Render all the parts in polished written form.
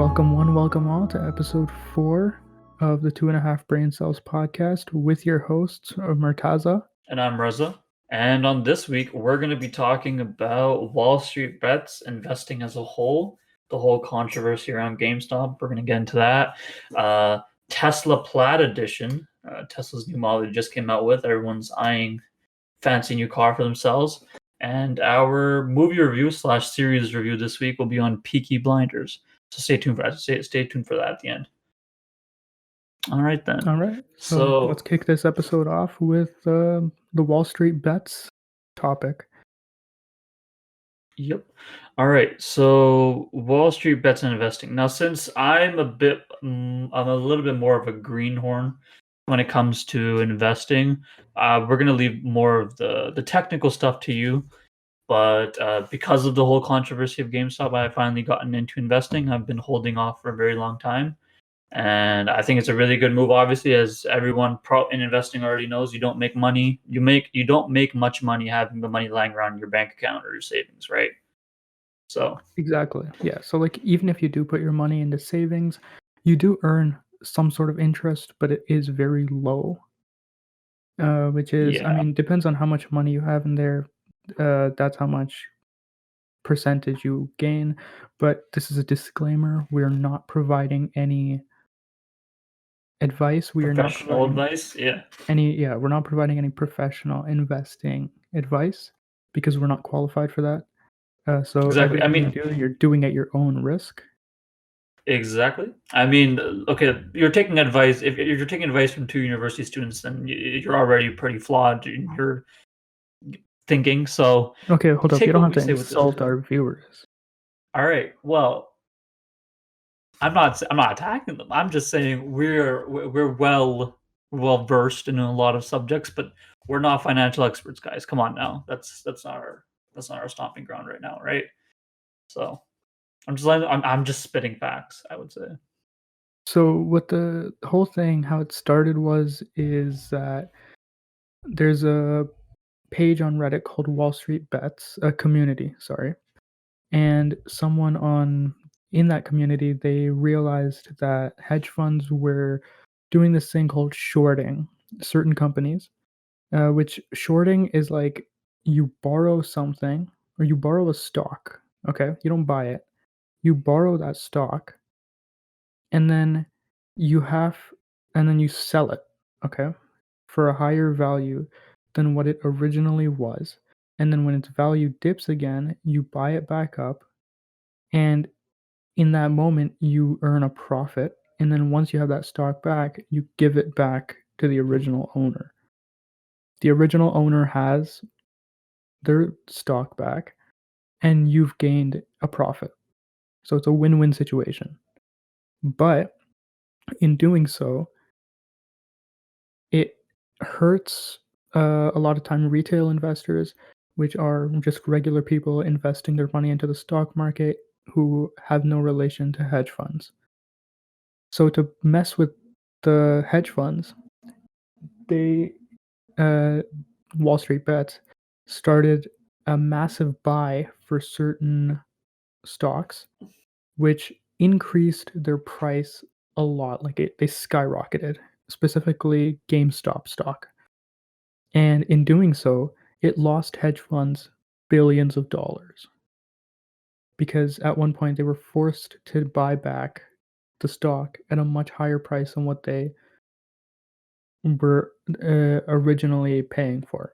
Welcome one, welcome all to episode 4 of the 2.5 Braincells podcast with your hosts, Murtaza. And I'm Reza. And on this week, we're going to be talking about Wall Street bets, investing as a whole, the whole controversy around GameStop. We're going to get into that. Tesla Plaid Edition, Tesla's new model they just came out with. Everyone's eyeing fancy new car for themselves. And our movie review / series review this week will be on Peaky Blinders. So stay tuned for that. Stay tuned for that at the end. All right, then. All right. So let's kick this episode off with the Wall Street bets topic. Yep. All right. So Wall Street bets and investing. Now, since I'm I'm a little bit more of a greenhorn when it comes to investing, we're going to leave more of the technical stuff to you. But because of the whole controversy of GameStop, I've finally gotten into investing. I've been holding off for a very long time. And I think it's a really good move. Obviously, as everyone in investing already knows, you don't make money. You don't make much money having the money lying around in your bank account or your savings, right? So exactly, yeah. So like, even if you do put your money into savings, you do earn some sort of interest, but it is very low. Which is, yeah. I mean, depends on how much money you have in there. That's how much percentage you gain. But this is a disclaimer: we're not providing any advice. We are not Professional providing advice. Yeah. we're not providing any professional investing advice because we're not qualified for that. So Exactly. everything you do, you're doing at your own risk. Exactly. I mean, okay, you're taking advice. If you're taking advice from 2 university students, then you're already pretty flawed in your thinking. So Okay, hold up. You take don't what have we to say with this. insult our viewers. All right. Well, I'm not attacking them. I'm just saying we're well versed in a lot of subjects, but we're not financial experts, guys. Come on now. That's not our stomping ground right now, right? So I'm just spitting facts, I would say. So what the whole thing, how it started is that there's a page on Reddit called WallStreetBets, a community, sorry. And someone in that community, they realized that hedge funds were doing this thing called shorting certain companies, which shorting is like you borrow something or you borrow a stock. Okay, you don't buy it. You borrow that stock, and then you sell it. Okay, for a higher value than what it originally was. And then when its value dips again, you buy it back up, and in that moment, you earn a profit, and then once you have that stock back, you give it back to the original owner. The original owner has their stock back, and you've gained a profit. So it's a win-win situation. But in doing so, it hurts a lot of time retail investors, which are just regular people investing their money into the stock market who have no relation to hedge funds. So to mess with the hedge funds, they Wall Street Bets started a massive buy for certain stocks, which increased their price a lot. Like they skyrocketed, specifically GameStop stock. And in doing so, it lost hedge funds billions of dollars. Because at one point they were forced to buy back the stock at a much higher price than what they were originally paying for.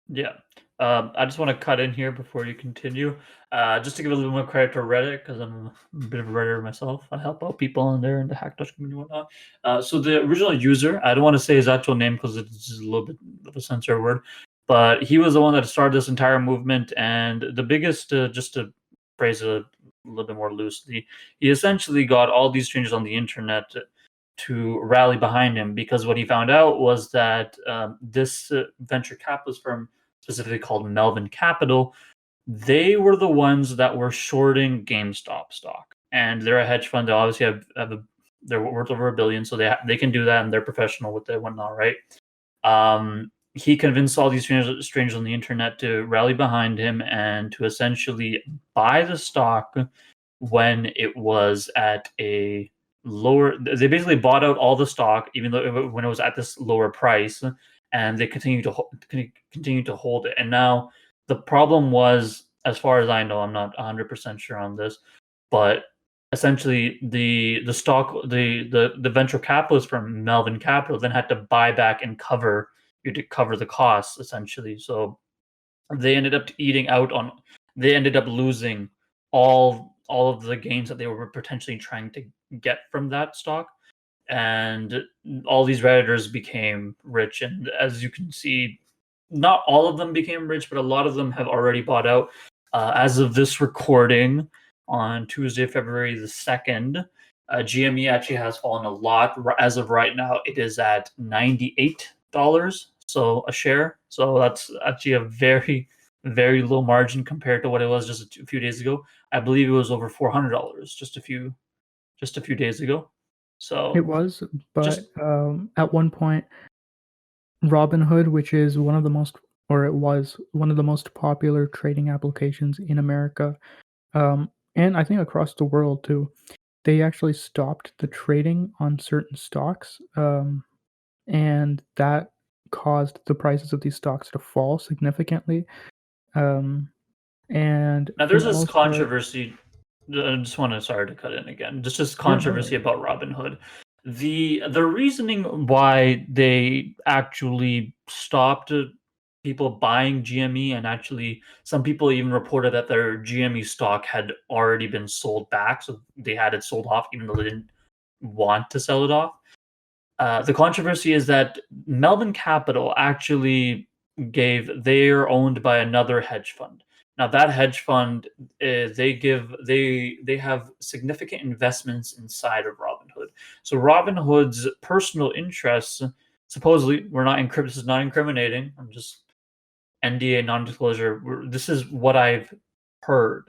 Yeah. I just want to cut in here before you continue. Just to give a little more credit to Reddit, because I'm a bit of a Redditor myself. I help out people on there in the Hack Dutch community and whatnot. So the original user, I don't want to say his actual name because it's just a little bit of a censored word, but he was the one that started this entire movement. And the biggest, just to phrase it a little bit more loosely, he essentially got all these strangers on the internet to rally behind him, because what he found out was that this venture capitalist firm, specifically called Melvin Capital, they were the ones that were shorting GameStop stock, and they're a hedge fund. They obviously they're worth over $1 billion, so they can do that, and they're professional with it, whatnot, right? he convinced all these strangers on the internet to rally behind him and to essentially buy the stock when it was at a lower. They basically bought out all the stock, even though when it was at this lower price, and they continue to hold it. And now the problem was, as far as I know, I'm not 100% sure on this, but essentially the venture capitalists from Melvin Capital then had to buy back and cover the costs essentially. So they ended up eating out on they ended up losing all of the gains that they were potentially trying to get from that stock, and all these redditors became rich. And as you can see, not all of them became rich, but a lot of them have already bought out. As of this recording on Tuesday, February the 2nd, GME actually has fallen a lot. As of right now, it is at $98 so a share. So that's actually a very, very low margin compared to what it was just a few days ago. I believe it was over $400 just a few days ago. It So was, just but at one point, Robinhood, which is one of the most, or it was one of the most popular trading applications in America, and I think across the world too, they actually stopped the trading on certain stocks, and that caused the prices of these stocks to fall significantly. Um, and now for there's the this most part, controversy. I just want to sorry to cut in again. Just this yeah, no controversy worries. about Robinhood. The reasoning why they actually stopped people buying GME, and actually some people even reported that their GME stock had already been sold back, so they had it sold off even though they didn't want to sell it off. The controversy is that Melvin Capital actually they're owned by another hedge fund. Now that hedge fund, they have significant investments inside of Robinhood. So Robinhood's personal interests, supposedly, this is not incriminating. I'm just NDA, non-disclosure. This is what I've heard,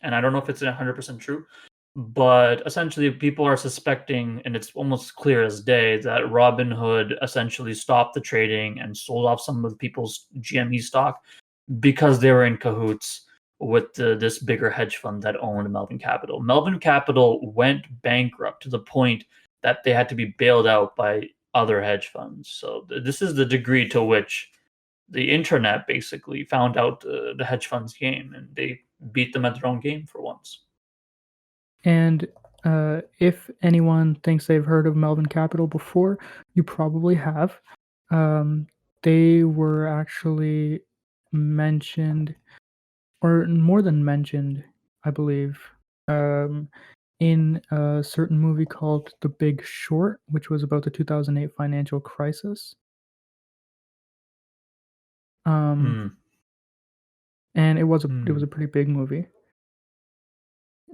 and I don't know if it's 100% true, but essentially people are suspecting, and it's almost clear as day, that Robinhood essentially stopped the trading and sold off some of the people's GME stock because they were in cahoots with this bigger hedge fund that owned Melvin Capital. Melvin Capital went bankrupt to the point that they had to be bailed out by other hedge funds. So this is the degree to which the internet basically found out the hedge fund's game, and they beat them at their own game for once. And if anyone thinks they've heard of Melvin Capital before, you probably have. Um, they were actually mentioned, or more than mentioned, I believe, um, in a certain movie called The Big Short, which was about the 2008 financial crisis. Um, Hmm. and it was a Hmm. pretty big movie.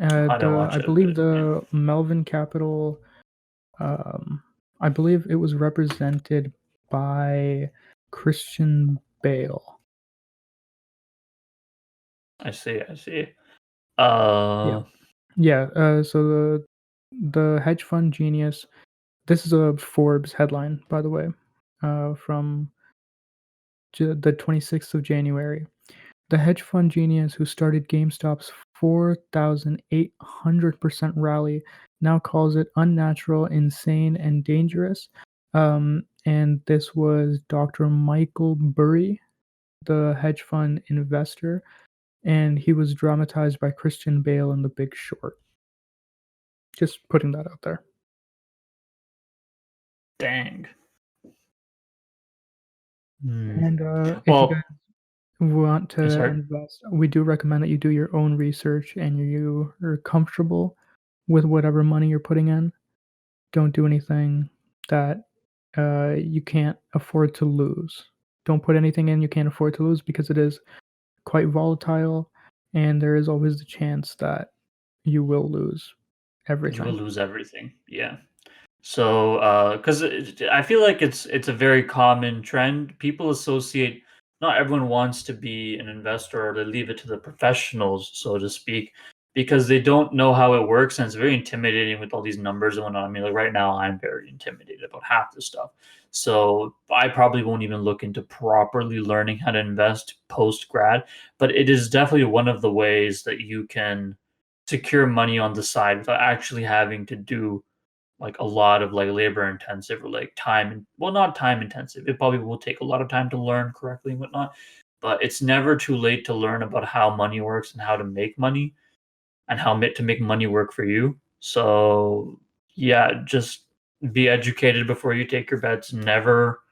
I didn't The watch I it, believe but yeah, the Melvin Capital, um, I believe it was represented by Christian Bale. I see. I see. Yeah, Uh, yeah. So the hedge fund genius. This is a Forbes headline, by the way, from the 26th of January. The hedge fund genius who started GameStop's 4,800% rally now calls it unnatural, insane, and dangerous. And this was Dr. Michael Burry, the hedge fund investor, and he was dramatized by Christian Bale in The Big Short. Just putting that out there. dang. Hmm. And if you guys Well, want to sorry. invest, we do recommend that you do your own research and you are comfortable with whatever money you're putting in. Don't do anything that you can't afford to lose. Don't put anything in you can't afford to lose because it is quite volatile and there is always the chance that you will lose You will everything. lose everything. Yeah. So, because I feel like it's a very common trend. People associate. Not everyone wants to be an investor, or they leave it to the professionals, so to speak. because they don't know how it works, and it's very intimidating with all these numbers and whatnot. I mean, like right now, I'm very intimidated about half this stuff. So I probably won't even look into properly learning how to invest post grad, but it is definitely one of the ways that you can secure money on the side without actually having to do like a lot of like labor intensive or like time, well, not time intensive. It probably will take a lot of time to learn correctly and whatnot, but it's never too late to learn about how money works and how to make money and how to make money work for you. So yeah, just be educated before you take your bets. Never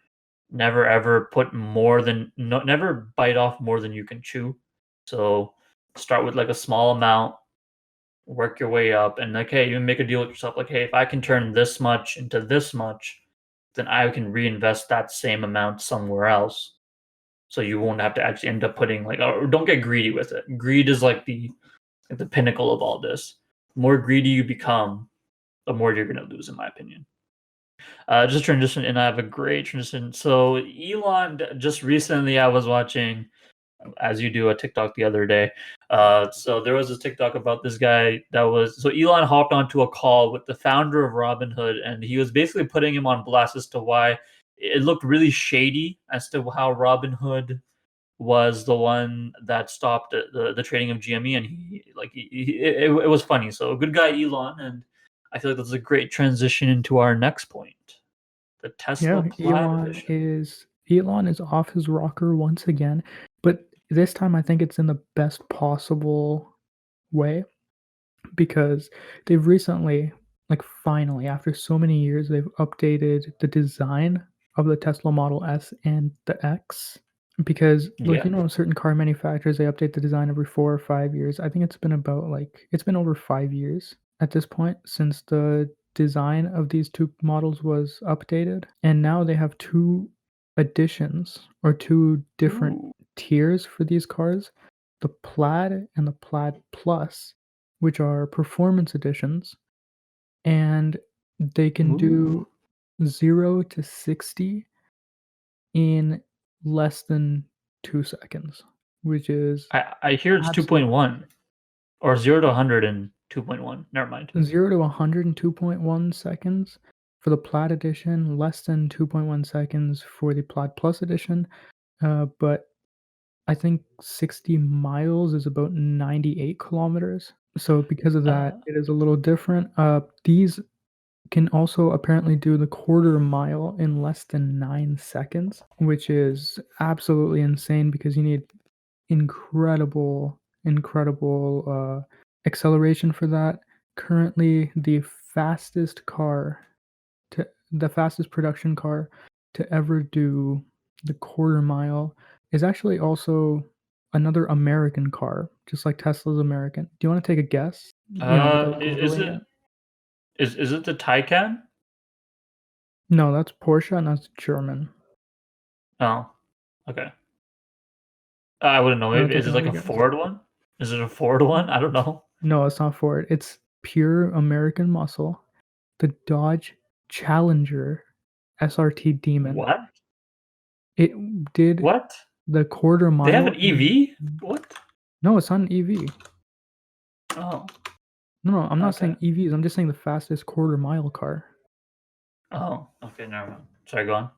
ever put more than no, never bite off more than you can chew. So start with like a small amount, work your way up, and like, hey, you make a deal with yourself. Like, hey, if I can turn this much into this much, then I can reinvest that same amount somewhere else. So you won't have to actually end up putting like, or don't get greedy with it. Greed is like the pinnacle of all this. The more greedy you become, the more you're going to lose, in my opinion. Just transition, and I have a great transition. So Elon just recently, I was watching, as you do, a TikTok the other day. So there was a TikTok about this guy that was so Elon hopped onto a call with the founder of Robinhood, and he was basically putting him on blast as to why it looked really shady as to how Robinhood was the one that stopped the trading of GME, and it was funny. So good guy Elon, and I feel like that's a great transition into our next point, the Yeah, Tesla Plaid edition. Elon is off his rocker once again, but this time I think it's in the best possible way because they've recently, like finally, after so many years, they've updated the design of the Tesla Model S and the X. Because, like, Yeah. certain car manufacturers, they update the design every 4 or 5 years. I think it's been about it's been over 5 years at this point since the design of these two models was updated. And now they have two editions or two different Ooh. tiers for these cars, the Plaid and the Plaid Plus, which are performance editions, and they can Ooh. do 0 to 60 in less than 2 seconds, which is I hear it's absolute 2.1 or 0 to 100 in 2.1. Never mind. 0 to 100 in 2.1 seconds for the Plaid edition, less than 2.1 seconds for the Plaid Plus edition, but I think 60 miles is about 98 kilometers. So because of that, Uh, it is a little different. These can also apparently do the quarter mile in less than 9 seconds, which is absolutely insane because you need incredible acceleration for that. Currently, the fastest production car to ever do the quarter mile is actually also another American car, just like Tesla's American. Do you wanna take a guess, without is Googling it it? is it the Taycan? No, that's Porsche, and that's German. Oh, okay. I wouldn't know. You wanna Maybe take is it like another a guess? Ford one? Is it a Ford one? I don't know. No, it's not Ford. It's pure American muscle. The Dodge Challenger SRT Demon. What? It did What? the quarter They have mile an in EV? What? No, it's not an EV. Oh, No, I'm not okay. saying EVs, I'm just saying the fastest quarter mile car. Oh, okay. Never mind. Sorry, go on.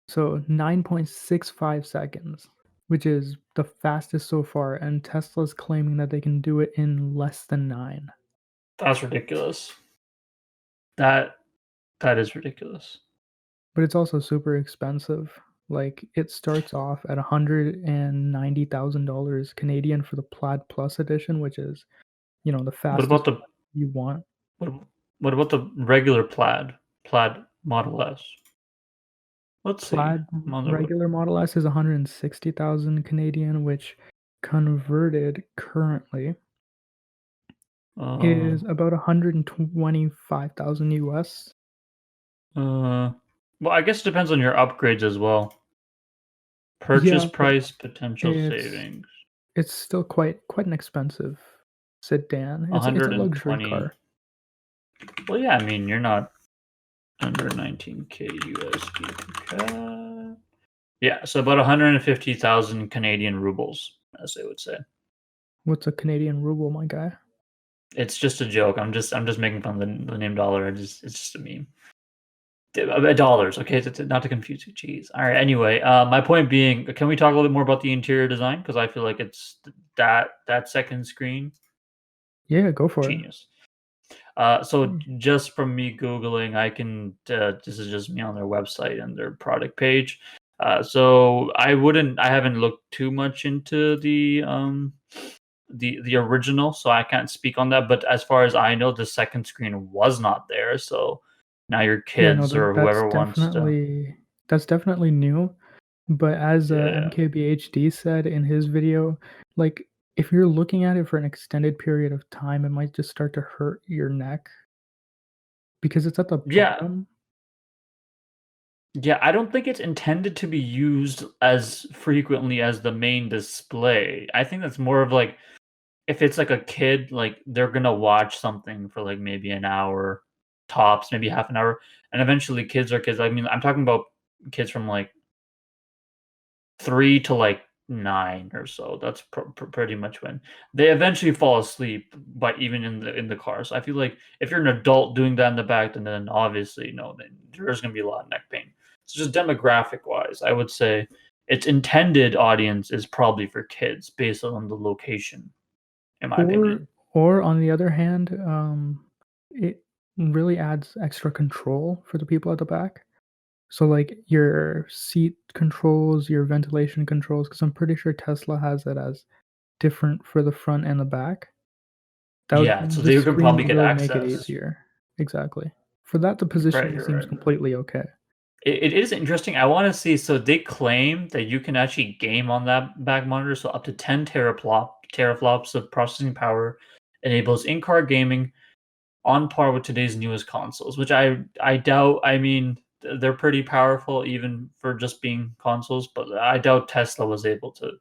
So 9.65 seconds, which is the fastest so far, and Tesla's claiming that they can do it in less than 9. That's ridiculous. That that is ridiculous. But it's also super expensive. Like, it starts off at $190,000 Canadian for the Plaid Plus edition, which is, the What about fastest the one you want. what, what about the regular Plaid Model S? Let's see. Plaid I'm on the web. regular Model S is 160,000 Canadian, which converted currently Uh, is about 125,000 US. uh. Well, I guess it depends on your upgrades as well. Purchase Yeah, but price, potential it's savings. it's still quite an expensive sedan. It's a luxury 120. car. Well, yeah, I mean, you're not under 19K USD per cat. Yeah, so about 150,000 Canadian rubles, as they would say. What's a Canadian ruble, my guy? It's just a joke. I'm just making fun of the name dollar. It's just a meme. Dollars, okay? Not to confuse you. Jeez. All right. Anyway, my point being, can we talk a little bit more about the interior design? Because I feel like it's that second screen, Yeah, go for it. genius. So Mm. just from me googling, I can. This is just me on their website and their product page. So I haven't looked too much into the original, so I can't speak on that. But as far as I know, the second screen was not there. So now your Yeah, no, kids or whoever wants to, that's definitely new. But as yeah, MKBHD said in his video, like if you're looking at it for an extended period of time, it might just start to hurt your neck because it's at the yeah, bottom. yeah. I don't think it's intended to be used as frequently as the main display. I think that's more of like if it's like a kid, like they're gonna watch something for like maybe an hour tops, maybe half an hour, and eventually kids are kids. I mean, I'm talking about kids from like 3 to, like, 9 or so. That's pretty much when they eventually fall asleep, but even in the car. So I feel like if you're an adult doing that in the back, then obviously, no, then there's gonna be a lot of neck pain. So just demographic-wise, I would say its intended audience is probably for kids based on the location, in my Or opinion. or on the other hand, it really adds extra control for the people at the back. So, like, your seat controls, your ventilation controls, because 'cause I'm pretty sure Tesla has it as different for the front and the back. Yeah, so The they could screen probably would get really make it access. easier. Exactly. For that, the Right, positioning you're seems right. completely okay. It is interesting. I wanna see, so they claim that you can actually game on that back monitor, so up to 10 teraflops of processing power enables in-car gaming on par with today's newest consoles, which I doubt. I mean, they're pretty powerful even for just being consoles, but I doubt Tesla was able to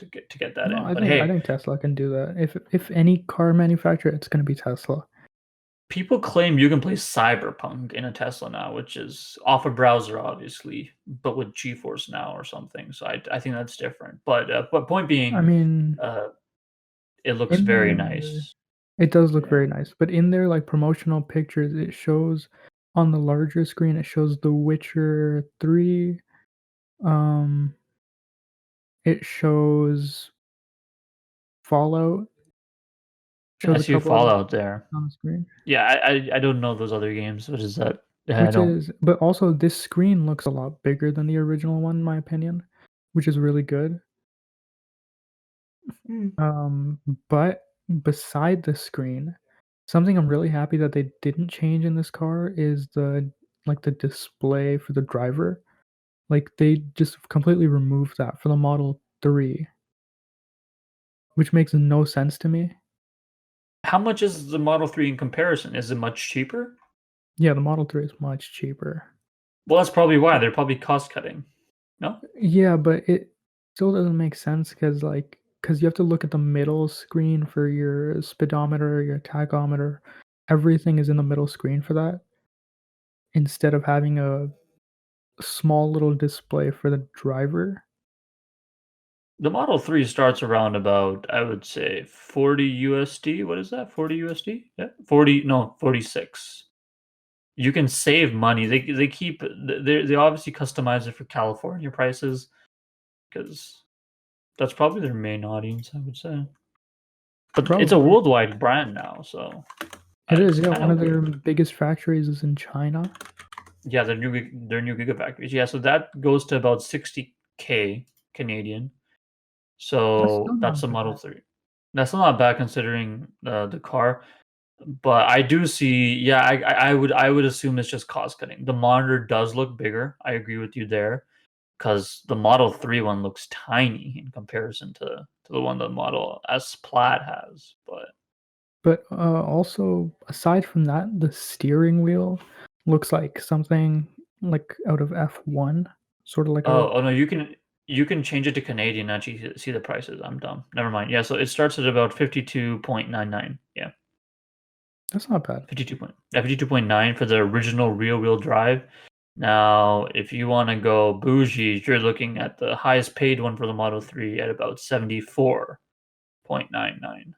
get that No, in. I But think hey, Tesla can do that. If any car manufacturer, it's gonna be Tesla. people claim you can play Cyberpunk in a Tesla now, which is off a browser, obviously, but with GeForce Now or something. So I think that's different. But point I being, mean, uh, it looks in very their nice. it does look Yeah. very nice, but in their, like, promotional pictures, it shows on the larger screen, it shows The Witcher 3, um, it shows Fallout, Yeah, I shows a see couple other Fallout there. on the screen, Yeah, I don't know those other games. What is that? Yeah, I which don't. is but also this screen looks a lot bigger than the original one, in my opinion, which is really good. Hmm. Um, but beside the screen, something I'm really happy that they didn't change in this car is the display for the driver. Like, they just completely removed that for the Model 3, which makes no sense to me. How much is the Model 3 in comparison? Is it much cheaper? Yeah, the Model 3 is much cheaper. Well, that's probably why. They're probably cost cutting. No? Yeah, but it still doesn't make sense because you have to look at the middle screen for your speedometer, your tachometer. Everything is in the middle screen for that instead of having a small little display for the driver. The Model 3 starts around about, I would say, 40 USD. What is that? 40 USD? Yeah. 40, no, 46. You can save money. They keep they obviously customize it for California prices because that's probably their main audience, I would say. But it's a Probably. worldwide brand now, so It is, it's yeah, kind one of of their weird. biggest factories is in China. Yeah, their new Gigafactories. Yeah, so that goes to about 60K Canadian. That's So still that's not a Model bad. 3. That's not bad considering the car. But I do see, yeah, I would assume it's just cost cutting. The monitor does look bigger. I agree with you there because the Model 3 one looks tiny in comparison to the one the Model S Plaid has. But But, also, aside from that, the steering wheel looks like something, like, out of F1, sorta like a oh no, you can change it to Canadian and actually see the prices. I'm dumb. Never mind. Yeah, so it starts at about 52.99. Yeah. that's not bad. 52.9 for the original rear-wheel drive. Now, if you wanna go bougie, you're looking at the highest paid one for the Model 3 at about 74. 0.99.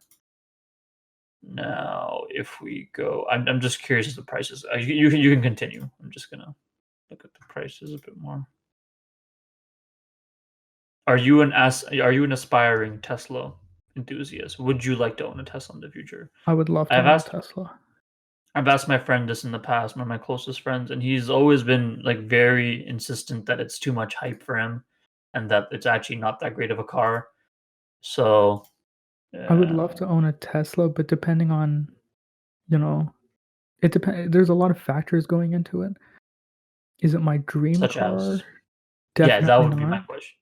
Now, if we go, I'm just curious as the prices. You can continue. I'm just gonna look at the prices a bit more. Are you an aspiring Tesla enthusiast? Would you like to own a Tesla in the future? I would love to I've own a asked Tesla. I've asked my friend this in the past, one of my closest friends, and he's always been like very insistent that it's too much hype for him and that it's actually not that great of a car. So, I would yeah, love to own a Tesla, but depending on, you know, it depends. There's a lot of factors going into it. Is it my dream such as car? yeah, that Definitely would be my not. question.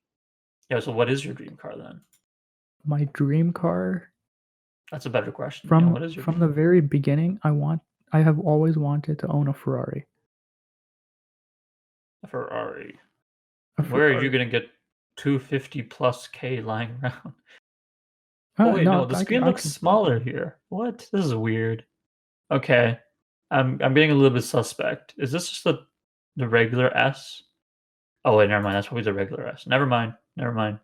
Yeah, so what is your dream car then? My dream car That's a better question. Yeah, from what is your from dream the car? very beginning, I have always wanted to own a Ferrari. A Ferrari. A Where are you Ferrari. gonna get 250 plus K lying around? Oh wait, No, no, the I screen looks can smaller here. What? This is weird. Okay. I'm getting a little bit suspect. Is this just the regular S? Oh wait, never mind. That's probably the regular S. Never mind. Never mind.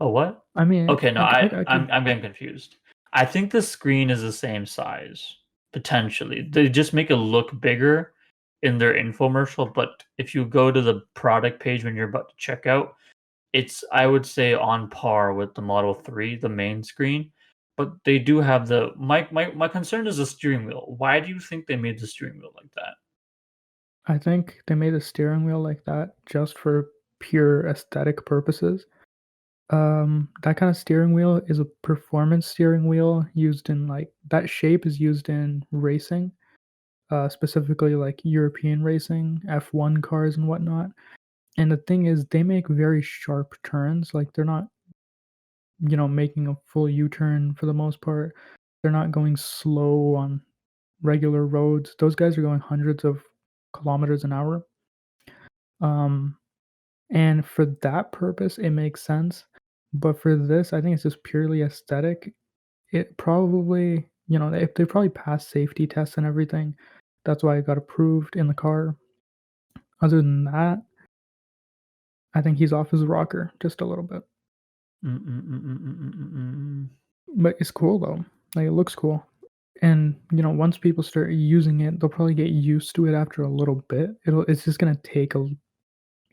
Oh what? I mean, Okay, no, I could I'm getting confused. I think the screen is the same size, potentially. They just make it look bigger in their infomercial, but if you go to the product page when you're about to check out, it's, I would say, on par with the Model 3, the main screen, but they do have my concern is the steering wheel. Why do you think they made the steering wheel like that? I think they made a steering wheel like that just for pure aesthetic purposes. That kind of steering wheel is a performance steering wheel used in like that shape is used in racing, specifically like European racing, F1 cars and whatnot. And the thing is, they make very sharp turns. Like they're not, making a full U-turn for the most part. They're not going slow on regular roads. Those guys are going hundreds of kilometers an hour. Um, and for that purpose, it makes sense. But for this, I think it's just purely aesthetic. It probably, they probably passed safety tests and everything. That's why it got approved in the car. Other than that, I think he's off his rocker just a little bit. Mm, mm, mm, mm, mm, mm, mm, mm. But it's cool though. Like it looks cool. And once people start using it, they'll probably get used to it after a little bit. It's just gonna take a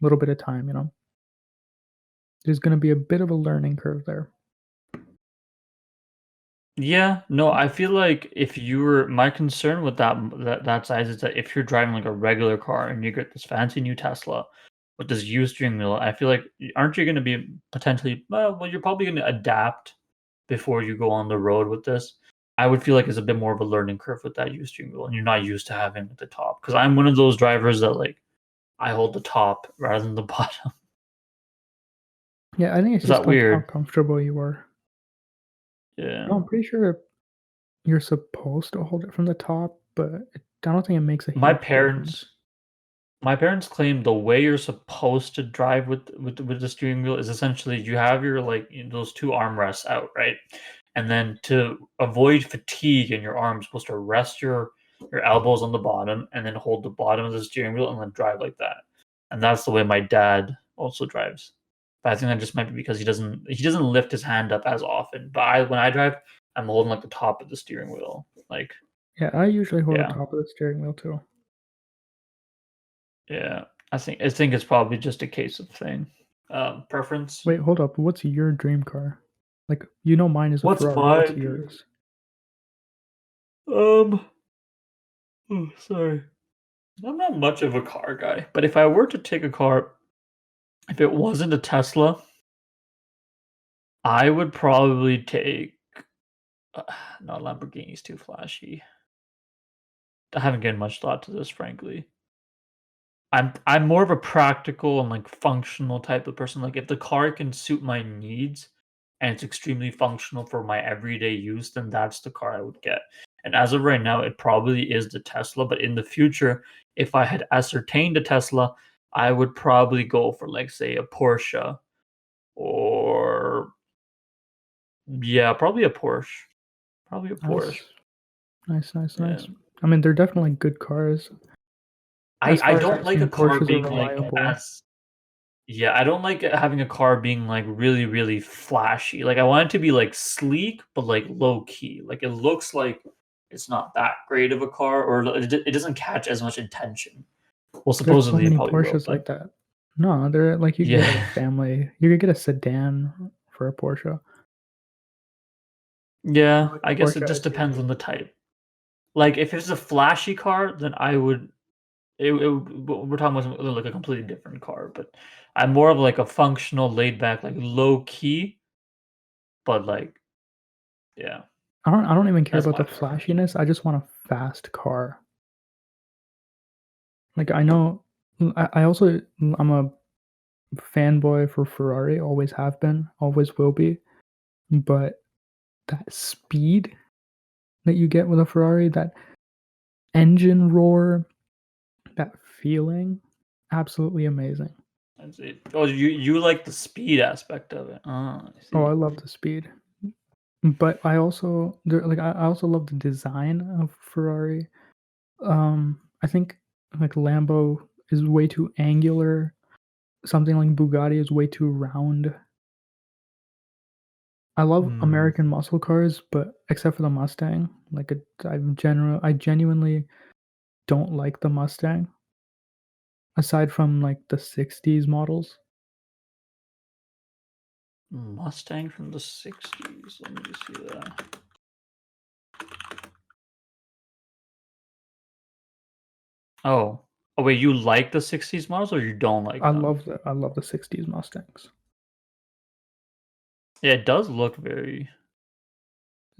little bit of time. There's gonna be a bit of a learning curve there. Yeah, no, I feel like if you were my concern with that size is that if you're driving like a regular car and you get this fancy new Tesla with this U steering wheel, I feel like aren't you going to be potentially well, you're probably going to adapt before you go on the road with this. I would feel like it's a bit more of a learning curve with that U steering wheel, and you're not used to having the top. Because I'm one of those drivers that like I hold the top rather than the bottom. Yeah, I think it's Is that just like how weird? comfortable you are. Yeah. No, I'm pretty sure you're supposed to hold it from the top, but I don't think it makes a My huge difference. parents My parents claim the way you're supposed to drive with the steering wheel is essentially you have your like those two armrests out, right? And then to avoid fatigue in your arms, supposed to rest your elbows on the bottom and then hold the bottom of the steering wheel and then drive like that. And that's the way my dad also drives. But I think that just might be because he doesn't lift his hand up as often. But when I drive, I'm holding like the top of the steering wheel. Like, Yeah, I usually hold the yeah. top of the steering wheel too. Yeah, I think it's probably just a case of thing. Preference. Wait, hold up. What's your dream car? Like, mine is a What's Ferrari. my What's dream? yours? Um, oh, sorry. I'm not much of a car guy, but if I were to take a car, if it wasn't a Tesla, I would probably take. Uh, no, Lamborghini's too flashy. I haven't given much thought to this, frankly. I'm more of a practical and like functional type of person. Like if the car can suit my needs and it's extremely functional for my everyday use, then that's the car I would get. And as of right now, it probably is the Tesla. But in the future, if I had ascertained a Tesla, I would probably go for like say a Porsche or yeah, probably a Porsche. Probably a Porsche. Nice. Nice, nice, Yeah. nice. I mean, they're definitely good cars. I As I far as don't I've like a seen, car Porsches are being like reliable. as Yeah, I don't like having a car being, like, really, really flashy. Like, I want it to be, like, sleek, but, like, low key. Like, it looks like it's not that great of a car, or it doesn't catch as much attention. Well, There's so supposedly it many probably will, Porsches but like that. No, they're like you could get like a yeah. family. You could get a sedan for a Porsche. Yeah, Or like I a guess Porsche it just depends SUV. on the type. Like, if it's a flashy car, then I would we're talking about like, a completely different car, but I'm more of, like, a functional, laid back, like, low key, but, like yeah, I don't even care that's about my the preference. flashiness. I just want a fast car. Like I know I also I'm a fanboy for Ferrari, always have been, always will be. But that speed that you get with a Ferrari, that engine roar, that feeling, absolutely amazing. That's it. Oh, you like the speed aspect of it. Oh, I Oh, I see. love the speed. But I also love the design of Ferrari. I think like Lambo is way too angular. Something like Bugatti is way too round. I love Hmm, American muscle cars, but except for the Mustang, I genuinely don't like the Mustang aside from like the '60s models. Mustang from the '60s. Let me just see that. Oh. Oh, wait, you like the '60s models or you don't like them? I love the '60s Mustangs. Yeah, it does look very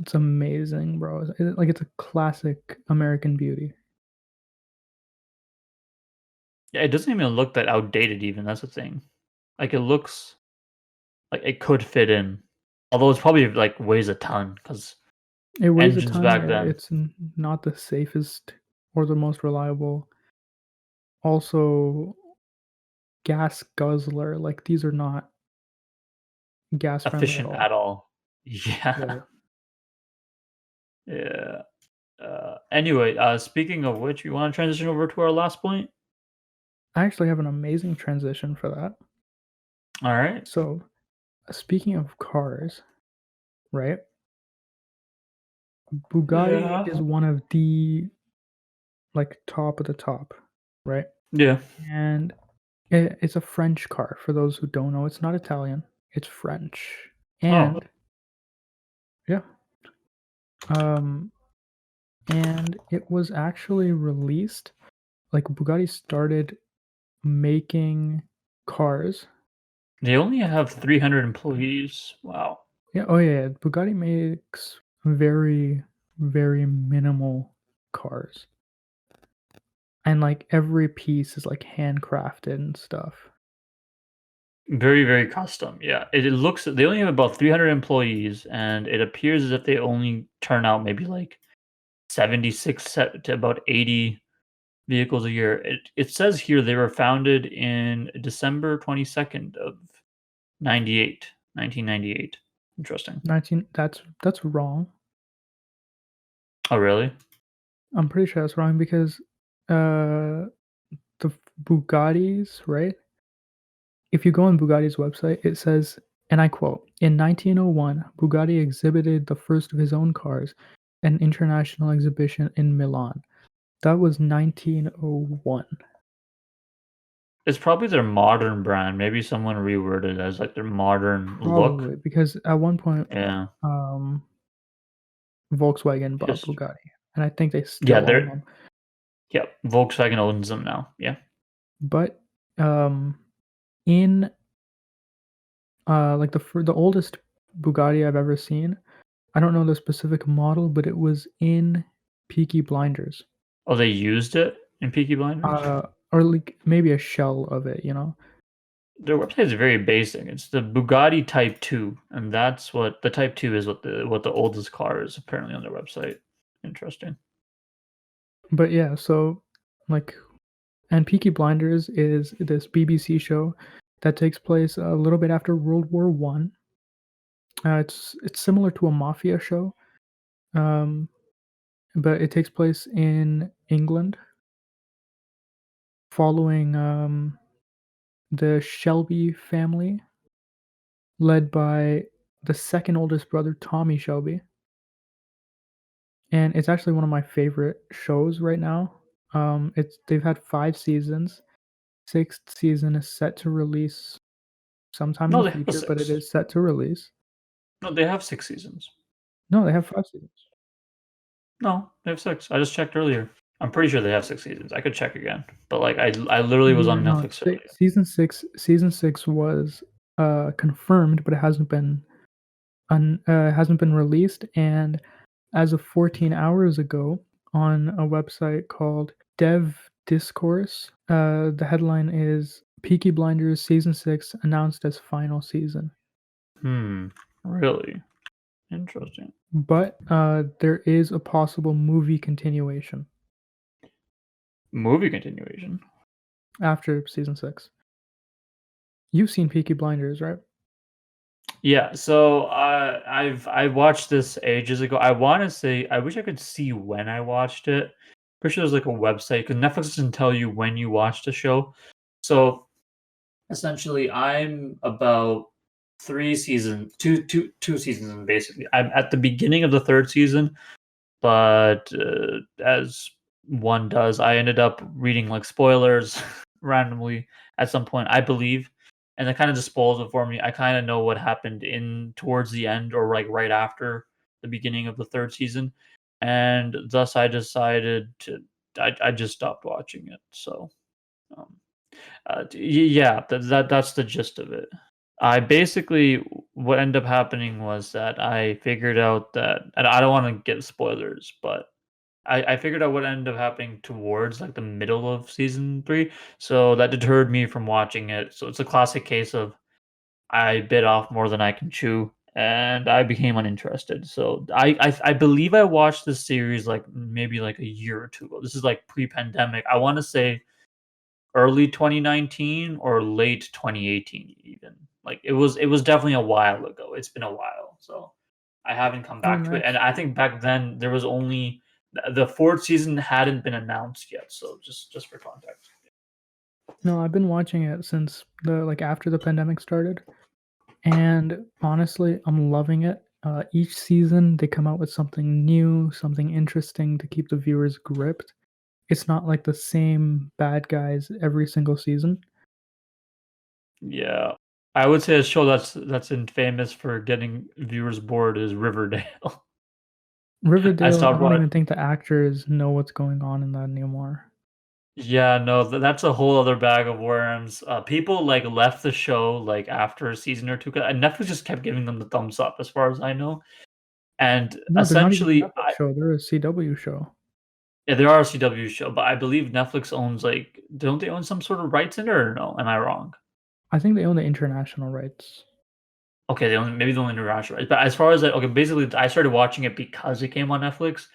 It's amazing, bro. It's a classic American beauty. yeah, it doesn't even look that outdated even, that's the thing. Like, it looks like it could fit in. Although it's probably, like, weighs a ton because It weighs a engines ton. back then Not the safest or the most reliable. Also, gas guzzler. Like these are not gas friendly at efficient all. at all. Yeah. Yeah. Yeah. Anyway, speaking of which, you wanna transition over to our last point? I actually have an amazing transition for that. Alright. So, speaking of cars, right? Bugatti Yeah. is one of the like top of the top, right? Yeah. And it's a French car. For those who don't know, it's not Italian. It's French. Oh, And yeah, um, and it was actually released. Like Bugatti started making cars. they only have 300 employees. Wow. Yeah, oh yeah, Bugatti makes very, very minimal cars. And like every piece is like handcrafted and stuff. Very, very custom, yeah. It looks they only have about 300 employees, and it appears as if they only turn out maybe, like, 76 set to about 80 vehicles a year. It says here they were founded in December 22nd of 98, 1998. Interesting. 19 that's wrong. Oh, really? I'm pretty sure that's wrong because uh the Bugattis, right? If you go on Bugatti's website, it says, and I quote, in 1901, Bugatti exhibited the first of his own cars at an international exhibition in Milan. That was 1901. It's probably their modern brand. Maybe someone reworded it as, like, their modern look. Probably because at one point, Yeah. um, Volkswagen bought History. Bugatti, and I think they Yeah, still own they're them. yep, Volkswagen owns them now. Yeah. But in like the oldest Bugatti I've ever seen, I don't know the specific model, but it was in Peaky Blinders. Oh, they used it in Peaky Blinders? Uh, or like maybe a shell of it, you know? Their website is very basic. It's the Bugatti Type 2, and that's what the Type 2 is what the oldest car is apparently on their website. Interesting. But yeah, so like, and Peaky Blinders is this BBC show that takes place a little bit after World War One. It's similar to a mafia show, um, but it takes place in England following the Shelby family, led by the second oldest brother, Tommy Shelby, and it's actually one of my favorite shows right now. They've had 5 seasons. 6th season is set to release sometime in No, the they have a future, but it 6. is set to release. No, they have 6 seasons. No, they have 5 seasons. No, they have 6. I just checked earlier. I'm pretty sure they have 6 seasons. I could check again, but, like, I literally was Yeah, on no, Netflix earlier. season 6 was, confirmed, but it hasn't been released, and as of 14 hours ago, on a website called Dev Discourse, the headline is Peaky Blinders Season 6 announced as final season. Really? Interesting. But, there is a possible movie continuation Movie continuation? after season 6. You've seen Peaky Blinders, right? Yeah, so, I watched this ages ago. I wanna say I wish I could see when I watched it. Pretty sure there's, like, a website because Netflix doesn't tell you when you watched a show. So, essentially, I'm about 3 seasons 2 seasons in, basically. I'm at the beginning of the 3rd season, but, as one does, I ended up reading, like, spoilers randomly at some point, I believe, and it kinda just spoils it for me. I kinda know what happened in towards the end or, like, right after the beginning of the 3rd season, and thus I decided to I just stopped watching it, so, um, yeah, that's the gist of it. I basically what ended up happening was that I figured out that and I don't wanna get spoilers, but I figured out what ended up happening towards, like, the middle of season 3, so that deterred me from watching it. So it's a classic case of I bit off more than I can chew, and I became uninterested. So I believe I watched this series, like, maybe, like, a year or 2 ago. This is, like, pre-pandemic. I wanna say early 2019 or late 2018 even. Like, it was definitely a while ago. It's been a while, so I haven't come Oh, back to it, and nice. I think back then there was only the 4th season hadn't been announced yet, so just for context. No, I've been watching it since after the pandemic started, and honestly, I'm loving it. Each season, they come out with something new, something interesting to keep the viewers gripped. It's not like the same bad guys every single season. Yeah. I would say a show that's infamous for getting viewers bored is Riverdale. I Riverdale, I stopped don't watching. even think the actors know what's going on in that anymore. Yeah, no, that's a whole other bag of worms. People, like, left the show, like, after a season or 2, and Netflix just kept giving them the thumbs up as far as I know, and No, they're not even a essentially, Netflix show, they're a CW show. yeah, they are a CW show, but I believe Netflix owns, like, don't they own some sort of rights in it or no? Am I wrong? I think they own the international rights. Okay, they own international rights, but as far as, like, okay, basically, I started watching it because it came on Netflix,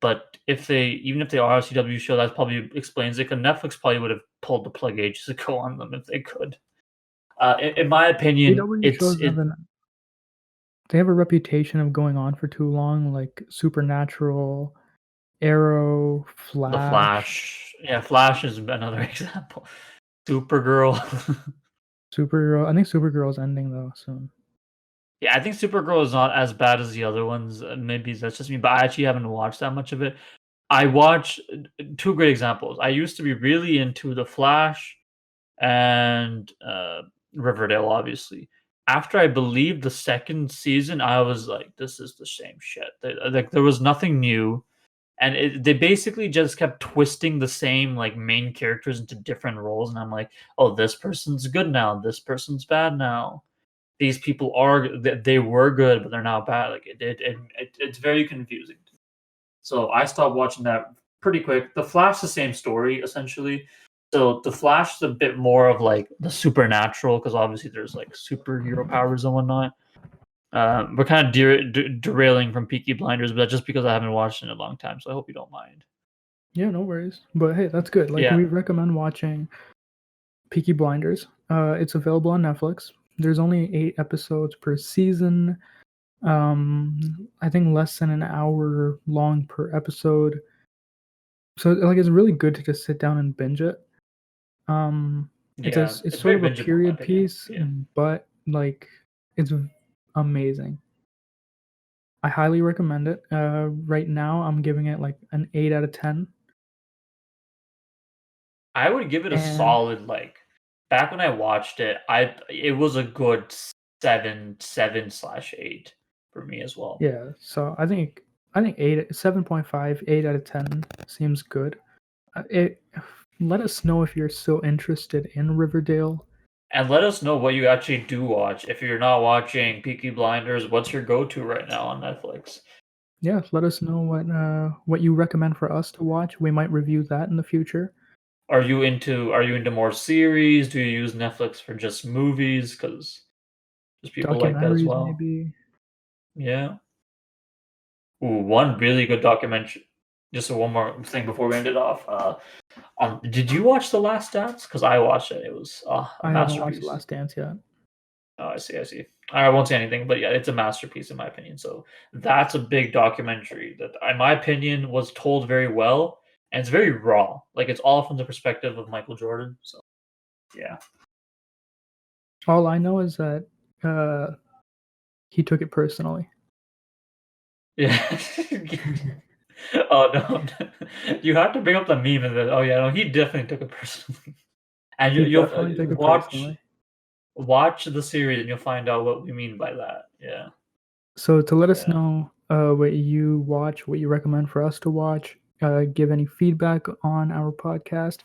but even if they are a CW show, that probably explains it. Because Netflix probably would have pulled the plug ages ago on them if they could. In my opinion, CW shows they have a reputation of going on for too long, like Supernatural, Arrow, The Flash, Flash. Yeah, Flash is another example. Supergirl. Supergirl. I think Supergirl's ending though soon. Yeah, I think Supergirl is not as bad as the other ones. Maybe that's just me, but I actually haven't watched that much of it. I watch 2 great examples. I used to be really into The Flash and, Riverdale, obviously. After I believe the 2nd season, I was like, "This is the same shit." Like, there was nothing new, and they basically just kept twisting the same, like, main characters into different roles, and I'm like, "Oh, this person's good now, this person's bad now. These people they were good, but they're now bad." Like, it's very confusing. So I stopped watching that pretty quick. The Flash, the same story essentially. So the Flash is a bit more of like the supernatural because obviously there's like superhero powers and whatnot. We're kind of derailing from Peaky Blinders, but that's just because I haven't watched it in a long time. So I hope you don't mind. Yeah, no worries. But hey, that's good. Like Yeah, we recommend watching Peaky Blinders. It's available on Netflix. There's only 8 episodes per season. I think less than an hour long per episode. So like it's really good to just sit down and binge it. Um, Yeah, it's it's sort very of a bingeable in my period opinion. piece, Yeah. but like it's amazing. I highly recommend it. Right now, I'm giving it like an 8 out of 10. I would give it a And solid, like, back when I watched it, it was a good 7/8 for me as well. yeah, so I think 7.5, 8 out of 10 seems good. It let us know if you're still interested in Riverdale. And let us know what you actually do watch. If you're not watching Peaky Blinders, what's your go-to right now on Netflix? Yeah, let us know what you recommend for us to watch. We might review that in the future. Are you into more series? Do you use Netflix for just movies? Because there's people like that as Documentaries, well. maybe. Yeah. Ooh, one really good documentary. Just one more thing before we end it off. Did you watch The Last Dance? Because I watched it. It was a I haven't watched The masterpiece. Last Dance yet. Oh, I see. I see. I won't say anything, but yeah, it's a masterpiece in my opinion. So that's a big documentary that, in my opinion, was told very well, and it's very raw. Like it's all from the perspective of Michael Jordan. So yeah, All I know is that uh, he took it personally. yeah. Oh no, you have to bring up the meme and then oh yeah, no, he definitely took it personally. And He you'll definitely took it watch personally. the series and you'll find out what we mean by that. Yeah, So to let us yeah. know what you watch, what you recommend for us to watch, give any feedback on our podcast,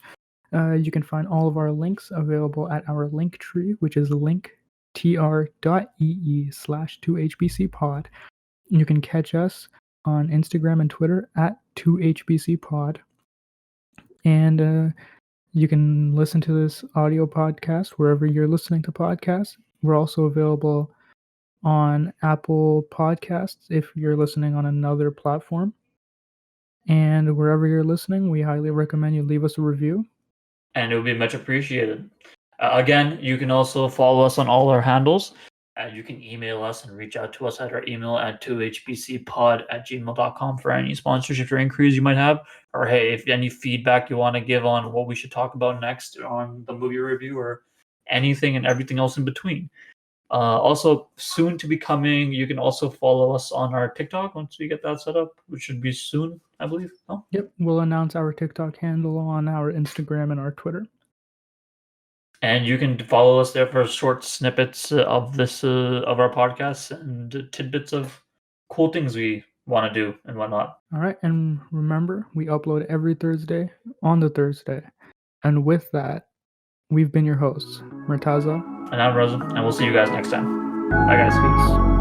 you can find all of our links available at our link tree, which is linktr.ee/2hbcpod. You can catch us on Instagram and Twitter at 2hbcpod. And you can listen to this audio podcast wherever you're listening to podcasts. We're also available on Apple Podcasts if you're listening on another platform. And wherever you're listening, we highly recommend you leave us a review. And it would be much appreciated. Again, you can also follow us on all our handles. You can email us and reach out to us at our email at 2hbcpod@gmail.com for any sponsorship or inquiries you might have. Or hey, if any feedback you want to give on what we should talk about next on the movie review or anything and everything else in between. Also, soon to be coming, you can also follow us on our TikTok once we get that set up, which should be soon, I believe. No? Yep, we'll announce our TikTok handle on our Instagram and our Twitter. And you can follow us there for short snippets of this of our podcasts and tidbits of cool things we want to do and whatnot. All right, and remember, we upload every Thursday on the Thursday. And with that, we've been your hosts, Murtaza. And I'm Rosa, and we'll see you guys next time. Bye, guys. Peace.